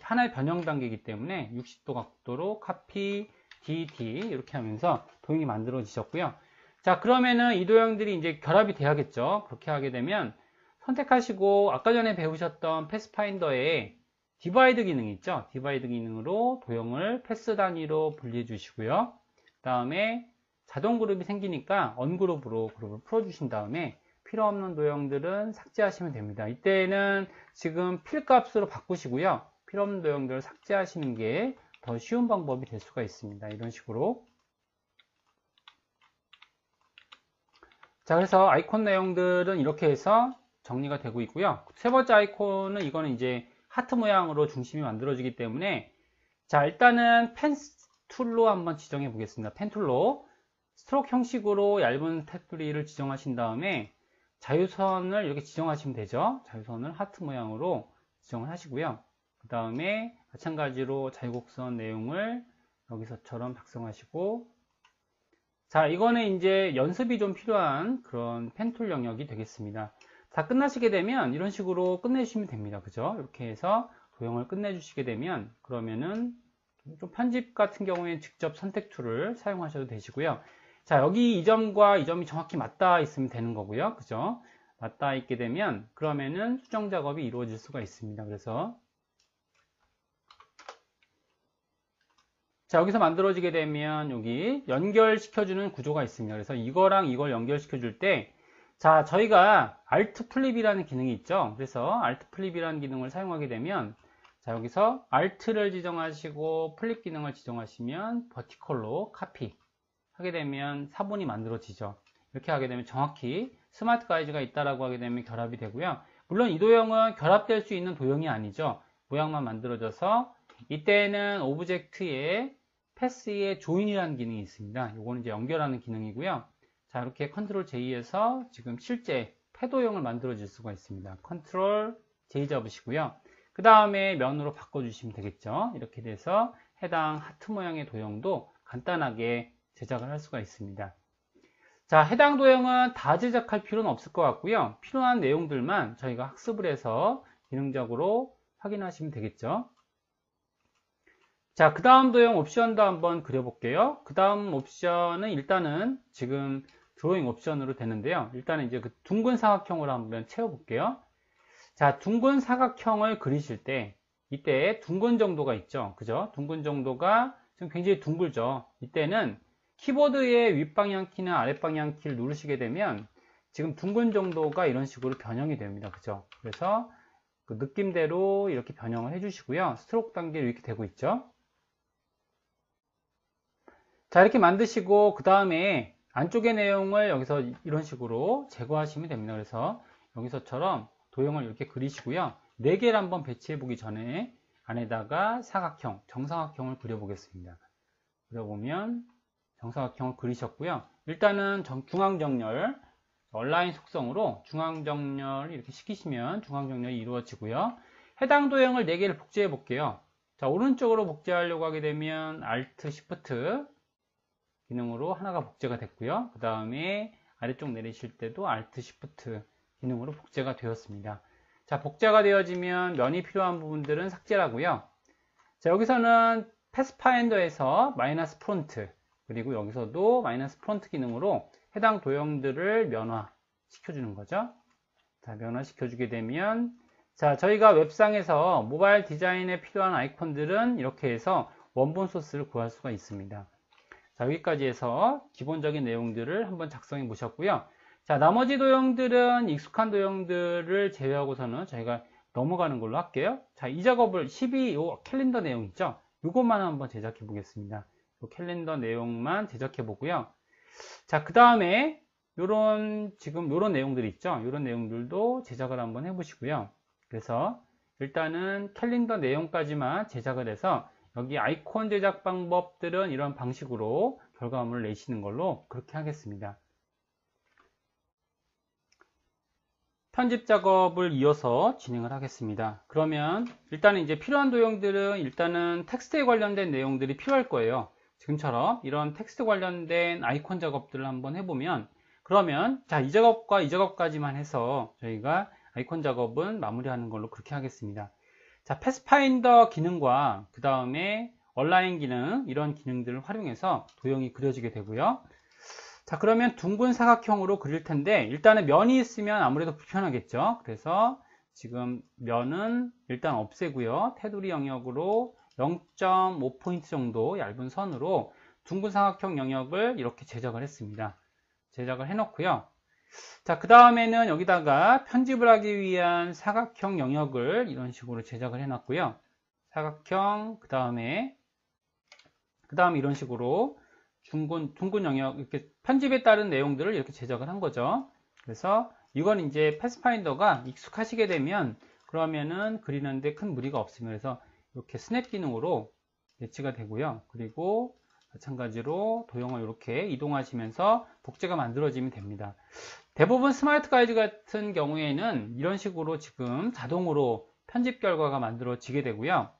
하나의 변형 단계이기 때문에 60도 각도로 카피, DD 이렇게 하면서 도형이 만들어지셨고요. 자, 그러면은 이 도형들이 이제 결합이 돼야겠죠. 그렇게 하게 되면 선택하시고 아까 전에 배우셨던 패스파인더에 디바이드 기능이 있죠. 디바이드 기능으로 도형을 패스 단위로 분리해 주시고요. 그 다음에 자동 그룹이 생기니까 언그룹으로 그룹을 풀어주신 다음에 필요 없는 도형들은 삭제하시면 됩니다. 이때는 지금 필 값으로 바꾸시고요. 필요 없는 도형들을 삭제하시는 게 더 쉬운 방법이 될 수가 있습니다. 이런 식으로. 자, 그래서 아이콘 내용들은 이렇게 해서 정리가 되고 있고요. 세 번째 아이콘은 이거는 이제 하트 모양으로 중심이 만들어지기 때문에 자, 일단은 펜 툴로 한번 지정해 보겠습니다. 펜 툴로 스트로크 형식으로 얇은 테두리를 지정하신 다음에 자유선을 이렇게 지정하시면 되죠. 자유선을 하트 모양으로 지정을 하시고요. 그 다음에 마찬가지로 자유곡선 내용을 여기서처럼 작성하시고, 자, 이거는 이제 연습이 좀 필요한 그런 펜툴 영역이 되겠습니다. 자, 끝나시게 되면 이런 식으로 끝내주시면 됩니다. 그죠? 이렇게 해서 도형을 끝내주시게 되면 그러면은 좀 편집 같은 경우에 직접 선택 툴을 사용하셔도 되시고요. 자, 여기 이 점과 이 점이 정확히 맞닿아 있으면 되는 거고요. 그죠? 맞닿아 있게 되면 그러면은 수정 작업이 이루어질 수가 있습니다. 그래서 자, 여기서 만들어지게 되면 여기 연결시켜주는 구조가 있습니다. 그래서 이거랑 이걸 연결시켜줄 때, 자, 저희가 Alt 플립이라는 기능이 있죠. 그래서 Alt 플립이라는 기능을 사용하게 되면, 자, 여기서 Alt를 지정하시고 플립 기능을 지정하시면 버티컬로 카피 하게 되면 사본이 만들어지죠. 이렇게 하게 되면 정확히 스마트 가이즈가 있다라고 하게 되면 결합이 되고요. 물론 이 도형은 결합될 수 있는 도형이 아니죠. 모양만 만들어져서 이때는 오브젝트에 패스의 조인이라는 기능이 있습니다. 이거는 이제 연결하는 기능이고요. 자, 이렇게 컨트롤 J에서 지금 실제 패도형을 만들어 줄 수가 있습니다. 컨트롤 J 잡으시고요. 그 다음에 면으로 바꿔주시면 되겠죠. 이렇게 돼서 해당 하트 모양의 도형도 간단하게 제작을 할 수가 있습니다. 자, 해당 도형은 다 제작할 필요는 없을 것 같고요. 필요한 내용들만 저희가 학습을 해서 기능적으로 확인하시면 되겠죠. 자, 그 다음 도형 옵션도 한번 그려볼게요. 그 다음 옵션은 일단은 지금 드로잉 옵션으로 되는데요. 일단은 이제 그 둥근 사각형으로 한번 채워볼게요. 자, 둥근 사각형을 그리실 때 이때 둥근 정도가 있죠. 그죠? 둥근 정도가 지금 굉장히 둥글죠. 이때는 키보드의 윗방향 키나 아랫방향 키를 누르시게 되면 지금 둥근 정도가 이런 식으로 변형이 됩니다. 그죠? 그래서 그 느낌대로 이렇게 변형을 해주시고요. 스트로크 단계로 이렇게 되고 있죠. 자, 이렇게 만드시고 그 다음에 안쪽의 내용을 여기서 이런 식으로 제거하시면 됩니다. 그래서 여기서처럼 도형을 이렇게 그리시고요. 4개를 한번 배치해 보기 전에 안에다가 사각형, 정사각형을 그려보겠습니다. 그려보면 정사각형을 그리셨고요. 일단은 중앙정렬, 온라인 속성으로 중앙정렬 이렇게 시키시면 중앙정렬이 이루어지고요. 해당 도형을 4개를 복제해 볼게요. 자, 오른쪽으로 복제하려고 하게 되면 Alt, Shift 기능으로 하나가 복제가 됐고요. 그 다음에 아래쪽 내리실 때도 Alt, Shift 기능으로 복제가 되었습니다. 자, 복제가 되어지면 면이 필요한 부분들은 삭제를 하고요. 자, 여기서는 패스파인더에서 마이너스 프론트, 그리고 여기서도 마이너스 프론트 기능으로 해당 도형들을 면화 시켜주는 거죠. 자, 면화 시켜주게 되면, 자, 저희가 웹상에서 모바일 디자인에 필요한 아이콘들은 이렇게 해서 원본 소스를 구할 수가 있습니다. 자, 여기까지 해서 기본적인 내용들을 한번 작성해 보셨고요. 자, 나머지 도형들은 익숙한 도형들을 제외하고서는 저희가 넘어가는 걸로 할게요. 자, 이 작업을 12, 요 캘린더 내용 있죠? 이것만 한번 제작해 보겠습니다. 요 캘린더 내용만 제작해 보고요. 자, 그 다음에 지금 요런 내용들이 있죠? 요런 내용들도 제작을 한번 해 보시고요. 그래서 일단은 캘린더 내용까지만 제작을 해서 여기 아이콘 제작 방법들은 이런 방식으로 결과물을 내시는 걸로 그렇게 하겠습니다. 편집 작업을 이어서 진행을 하겠습니다. 그러면 일단은 이제 필요한 도형들은 일단은 텍스트에 관련된 내용들이 필요할 거예요. 지금처럼 이런 텍스트 관련된 아이콘 작업들을 한번 해보면, 그러면 자, 이 작업과 이 작업까지만 해서 저희가 아이콘 작업은 마무리하는 걸로 그렇게 하겠습니다. 자, 패스파인더 기능과 그 다음에 온라인 기능, 이런 기능들을 활용해서 도형이 그려지게 되고요. 자, 그러면 둥근 사각형으로 그릴 텐데 일단은 면이 있으면 아무래도 불편하겠죠. 그래서 지금 면은 일단 없애고요. 테두리 영역으로 0.5포인트 정도 얇은 선으로 둥근 사각형 영역을 이렇게 제작을 했습니다. 제작을 해놓고요. 자, 그 다음에는 여기다가 편집을 하기 위한 사각형 영역을 이런 식으로 제작을 해놨고요. 사각형, 그 다음에 이런 식으로 둥근 영역, 이렇게 편집에 따른 내용들을 이렇게 제작을 한 거죠. 그래서 이건 이제 패스파인더가 익숙하시게 되면 그러면은 그리는데 큰 무리가 없습니다. 그래서 이렇게 스냅 기능으로 배치가 되고요. 그리고 마찬가지로 도형을 이렇게 이동하시면서 복제가 만들어지면 됩니다. 대부분 스마트 가이드 같은 경우에는 이런 식으로 지금 자동으로 편집 결과가 만들어지게 되고요.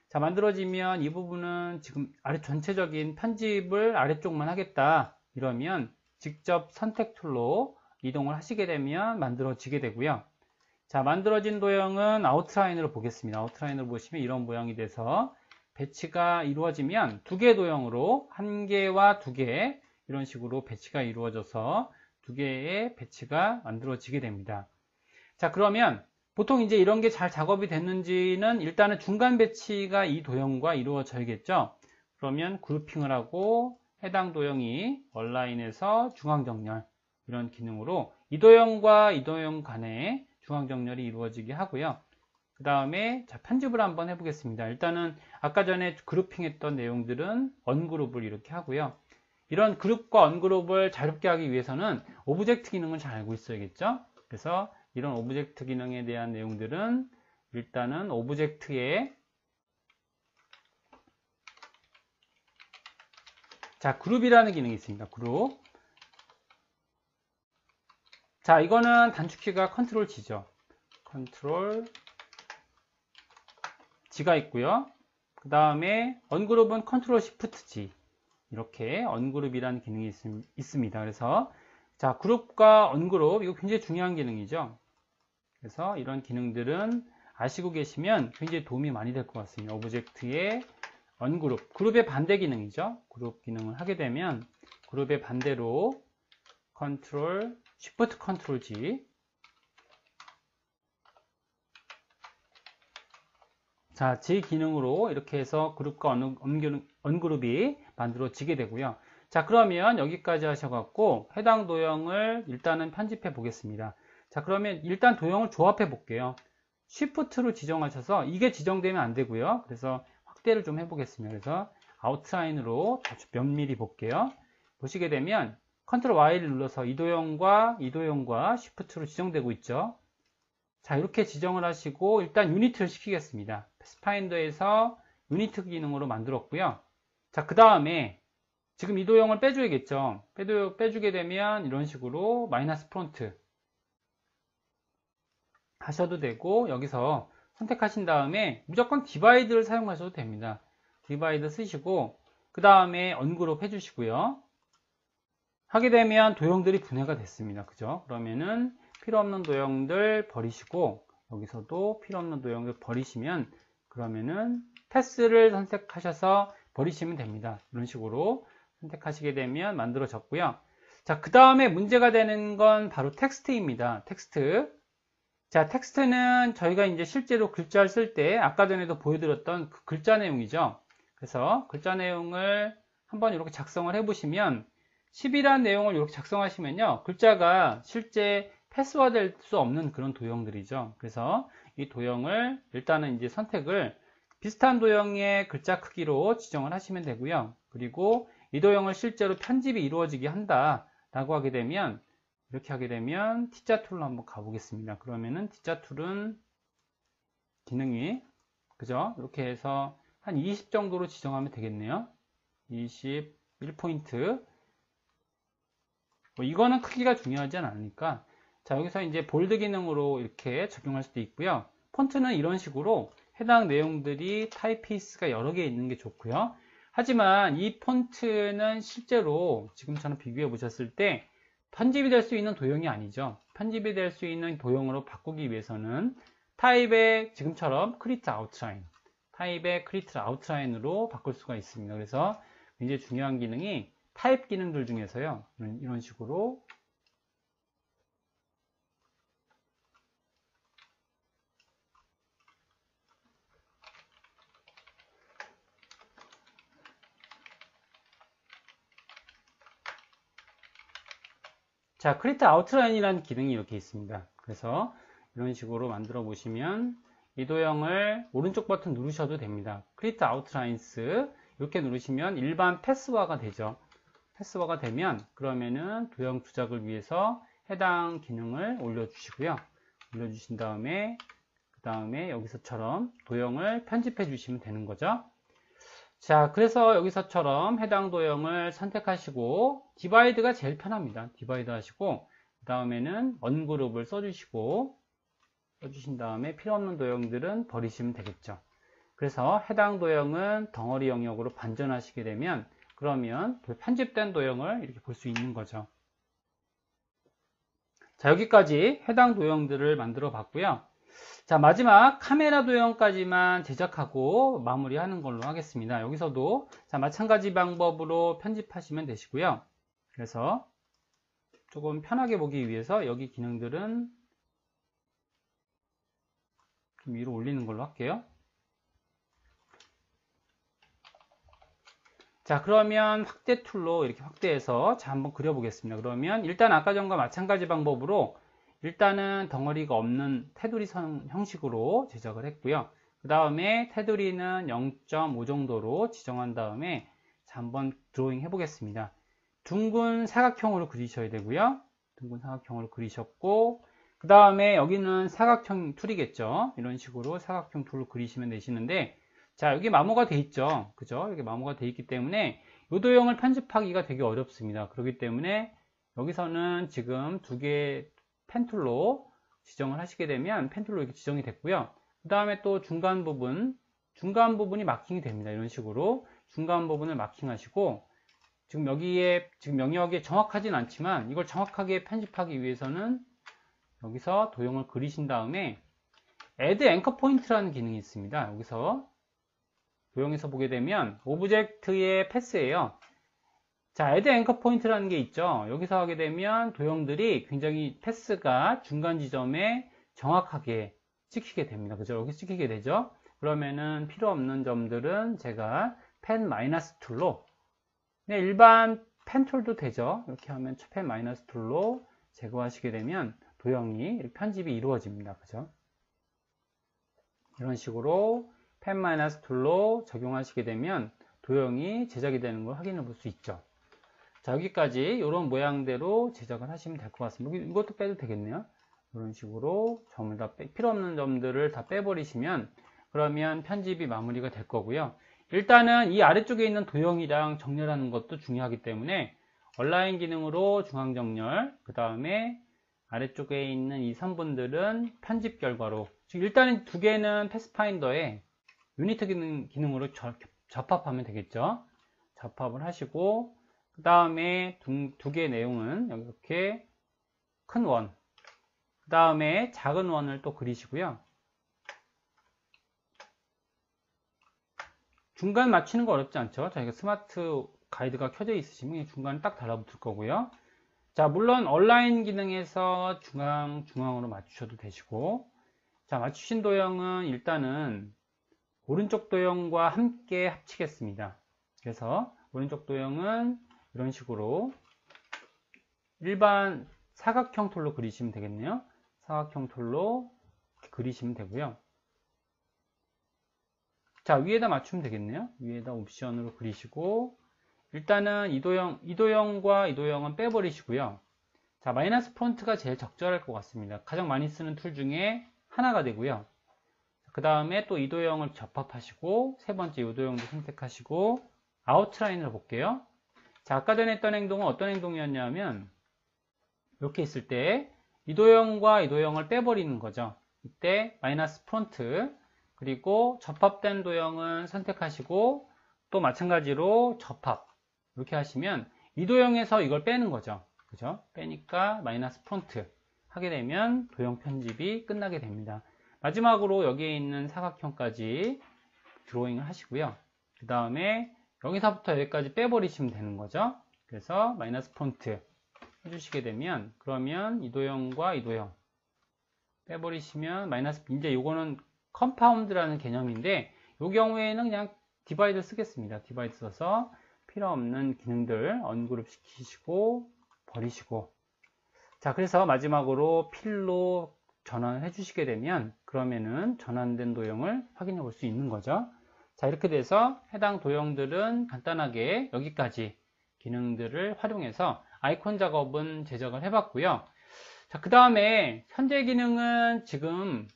자, 만들어지면 이 부분은 지금 아래 전체적인 편집을 아래쪽만 하겠다 이러면 직접 선택 툴로 이동을 하시게 되면 만들어지게 되고요. 자, 만들어진 도형은 아웃라인으로 보겠습니다. 아웃라인으로 보시면 이런 모양이 돼서 배치가 이루어지면 2개 도형으로 1개와 2개 이런 식으로 배치가 이루어져서 2개의 배치가 만들어지게 됩니다. 자, 그러면 보통 이제 이런 게 잘 작업이 됐는지는 일단은 중간 배치가 이 도형과 이루어져야겠죠. 그러면 그룹핑을 하고 해당 도형이 온라인에서 중앙정렬 이런 기능으로 이 도형과 이 도형 간에 중앙정렬이 이루어지게 하고요. 그 다음에 자, 편집을 한번 해보겠습니다. 일단은 아까 전에 그룹핑했던 내용들은 언그룹을 이렇게 하고요. 이런 그룹과 언그룹을 자유롭게 하기 위해서는 오브젝트 기능을 잘 알고 있어야겠죠. 그래서 이런 오브젝트 기능에 대한 내용들은 일단은 오브젝트에 자, 그룹이라는 기능이 있습니다. 그룹. 자, 이거는 단축키가 컨트롤 G죠. 컨트롤 G가 있고요. 그 다음에 언그룹은 컨트롤 Shift G. 이렇게 언그룹이라는 기능이 있습니다. 그래서 자, 그룹과 언그룹, 이거 굉장히 중요한 기능이죠. 그래서 이런 기능들은 아시고 계시면 굉장히 도움이 많이 될 것 같습니다. 오브젝트의 언그룹, 그룹의 반대 기능이죠. 그룹 기능을 하게 되면 그룹의 반대로 컨트롤, 쉬프트 컨트롤 G. 자, G 기능으로 이렇게 해서 그룹과 언그룹이 만들어지게 되고요. 자, 그러면 여기까지 하셔갖고 해당 도형을 일단은 편집해 보겠습니다. 자, 그러면 일단 도형을 조합해 볼게요. 쉬프트로 지정하셔서 이게 지정되면 안 되고요. 그래서 확대를 좀 해보겠습니다. 그래서 아웃라인으로 몇 미리 볼게요. 보시게 되면 컨트롤 Y를 눌러서 이 도형과 쉬프트로 지정되고 있죠. 자, 이렇게 지정을 하시고 일단 유니트를 시키겠습니다. 패스파인더에서 유니트 기능으로 만들었고요. 자, 그 다음에 지금 이 도형을 빼줘야겠죠. 빼주게 되면 이런 식으로 마이너스 프론트 하셔도 되고, 여기서 선택하신 다음에 무조건 디바이드를 사용하셔도 됩니다. 디바이드 쓰시고 그 다음에 언그룹 해주시고요. 하게 되면 도형들이 분해가 됐습니다. 그죠? 그러면은 필요 없는 도형들 버리시고, 여기서도 필요 없는 도형들 버리시면, 그러면은 패스를 선택하셔서 버리시면 됩니다. 이런 식으로 선택하시게 되면 만들어졌고요. 자, 그 다음에 문제가 되는 건 바로 텍스트입니다. 텍스트. 자, 텍스트는 저희가 이제 실제로 글자를 쓸 때 아까 전에도 보여드렸던 그 글자 내용이죠. 그래서 글자 내용을 한번 이렇게 작성을 해보시면 10이라는 내용을 이렇게 작성하시면요, 글자가 실제 패스화될 수 없는 그런 도형들이죠. 그래서 이 도형을 일단은 이제 선택을 비슷한 도형의 글자 크기로 지정을 하시면 되고요. 그리고 이 도형을 실제로 편집이 이루어지게 한다 라고 하게 되면, 이렇게 하게 되면 T자 툴로 한번 가보겠습니다. 그러면은 T자 툴은 기능이, 그죠? 이렇게 해서 한 20 정도로 지정하면 되겠네요. 21포인트. 이거는 크기가 중요하지 않으니까. 자, 여기서 이제 볼드 기능으로 이렇게 적용할 수도 있고요. 폰트는 이런 식으로 해당 내용들이 타입페이스가 여러 개 있는 게 좋고요. 하지만 이 폰트는 실제로 지금처럼 비교해 보셨을 때 편집이 될 수 있는 도형이 아니죠. 편집이 될 수 있는 도형으로 바꾸기 위해서는 타입의 지금처럼 크리트 아웃라인, 타입의 크리트 아웃라인으로 바꿀 수가 있습니다. 그래서 굉장히 중요한 기능이 타입 기능들 중에서요, 이런 식으로 자, 크리트 아웃라인이라는 기능이 이렇게 있습니다. 그래서 이런 식으로 만들어 보시면 이 도형을 오른쪽 버튼 누르셔도 됩니다. 크리트 아웃라인스 이렇게 누르시면 일반 패스화가 되죠. 패스화가 되면 그러면은 도형 조작을 위해서 해당 기능을 올려주시고요. 올려주신 다음에 그 다음에 여기서처럼 도형을 편집해 주시면 되는 거죠. 자, 그래서 여기서처럼 해당 도형을 선택하시고 디바이드가 제일 편합니다. 디바이드 하시고 그 다음에는 언그룹을 써주신 다음에 필요 없는 도형들은 버리시면 되겠죠. 그래서 해당 도형은 덩어리 영역으로 반전하시게 되면 그러면 편집된 도형을 이렇게 볼 수 있는 거죠. 자, 여기까지 해당 도형들을 만들어 봤고요. 자, 마지막 카메라 도형까지만 제작하고 마무리하는 걸로 하겠습니다. 여기서도 자, 마찬가지 방법으로 편집하시면 되시고요. 그래서 조금 편하게 보기 위해서 여기 기능들은 좀 위로 올리는 걸로 할게요. 자, 그러면 확대 툴로 이렇게 확대해서 자, 한번 그려보겠습니다. 그러면 일단 아까 전과 마찬가지 방법으로 일단은 덩어리가 없는 테두리 선 형식으로 제작을 했고요. 그 다음에 테두리는 0.5 정도로 지정한 다음에 자, 한번 드로잉 해보겠습니다. 둥근 사각형으로 그리셔야 되고요. 둥근 사각형으로 그리셨고 그 다음에 여기는 사각형 툴이겠죠. 이런 식으로 사각형 툴로 그리시면 되시는데 자, 여기 마모가 돼 있죠. 그죠? 여기 마모가 돼 있기 때문에 이 도형을 편집하기가 되게 어렵습니다. 그렇기 때문에 여기서는 지금 두 개의 펜툴로 지정을 하시게 되면 펜툴로 이렇게 지정이 됐고요. 그 다음에 또 중간 부분이 마킹이 됩니다. 이런 식으로 중간 부분을 마킹하시고 지금 여기에 지금 명령하기 정확하진 않지만 이걸 정확하게 편집하기 위해서는 여기서 도형을 그리신 다음에 add anchor point라는 기능이 있습니다. 여기서 도형에서 보게 되면 오브젝트의 패스예요. 자, add anchor point라는 게 있죠. 여기서 하게 되면 도형들이 굉장히 패스가 중간 지점에 정확하게 찍히게 됩니다. 그죠? 여기 찍히게 되죠. 그러면은 필요 없는 점들은 제가 펜 마이너스 툴로 일반 펜 툴도 되죠. 이렇게 하면 펜 마이너스 툴로 제거하시게 되면 도형이 편집이 이루어집니다. 그죠? 이런 식으로 펜 마이너스 툴로 적용하시게 되면 도형이 제작이 되는 걸 확인해 볼 수 있죠. 자, 여기까지 이런 모양대로 제작을 하시면 될 것 같습니다. 이것도 빼도 되겠네요. 이런 식으로 점을 다 필요 없는 점들을 다 빼버리시면 그러면 편집이 마무리가 될 거고요. 일단은 이 아래쪽에 있는 도형이랑 정렬하는 것도 중요하기 때문에 얼라인 기능으로 중앙 정렬, 그 다음에 아래쪽에 있는 이 선분들은 편집 결과로, 일단은 두 개는 패스파인더에 유니트 기능으로 접합하면 되겠죠. 접합을 하시고 그 다음에 두 개의 내용은 여기 이렇게 큰 원, 그 다음에 작은 원을 또 그리시고요. 중간 맞추는 거 어렵지 않죠? 저희가 스마트 가이드가 켜져 있으시면 중간에 딱 달라붙을 거고요. 자, 물론 얼라인 기능에서 중앙으로 맞추셔도 되시고, 자, 맞추신 도형은 일단은 오른쪽 도형과 함께 합치겠습니다. 그래서 오른쪽 도형은 이런 식으로 일반 사각형 툴로 그리시면 되겠네요. 사각형 툴로 그리시면 되고요. 자, 위에다 맞추면 되겠네요. 위에다 옵션으로 그리시고 일단은 이 도형과 이 도형은 빼버리시고요. 자, 마이너스 폰트가 제일 적절할 것 같습니다. 가장 많이 쓰는 툴 중에 하나가 되고요. 그 다음에 또 이 도형을 접합하시고 세 번째 이 도형도 선택하시고 아웃라인을 볼게요. 자, 아까 전에 했던 행동은 어떤 행동이었냐면 이렇게 있을 때 이 도형과 이 도형을 빼버리는 거죠. 이때 마이너스 폰트 그리고 접합된 도형은 선택하시고 또 마찬가지로 접합 이렇게 하시면 이 도형에서 이걸 빼는 거죠. 그죠? 빼니까 마이너스 폰트 하게 되면 도형 편집이 끝나게 됩니다. 마지막으로 여기에 있는 사각형까지 드로잉을 하시고요. 그 다음에 여기서부터 여기까지 빼버리시면 되는 거죠. 그래서 마이너스 폰트 해주시게 되면 그러면 이 도형과 이 도형 빼버리시면 마이너스, 이제 요거는 컴파운드라는 개념인데 이 경우에는 그냥 디바이드 쓰겠습니다. 디바이드 써서 필요 없는 기능들 언그룹 시키시고 버리시고, 자, 그래서 마지막으로 필로 전환을 해주시게 되면 그러면은 전환된 도형을 확인해 볼 수 있는 거죠. 자, 이렇게 돼서 해당 도형들은 간단하게 여기까지 기능들을 활용해서 아이콘 작업은 제작을 해봤고요. 자, 그 다음에 현재 기능은 지금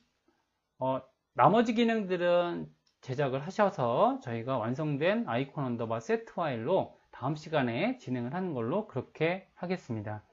나머지 기능들은 제작을 하셔서 저희가 완성된 아이콘 언더바 세트 파일로 다음 시간에 진행을 하는 걸로 그렇게 하겠습니다.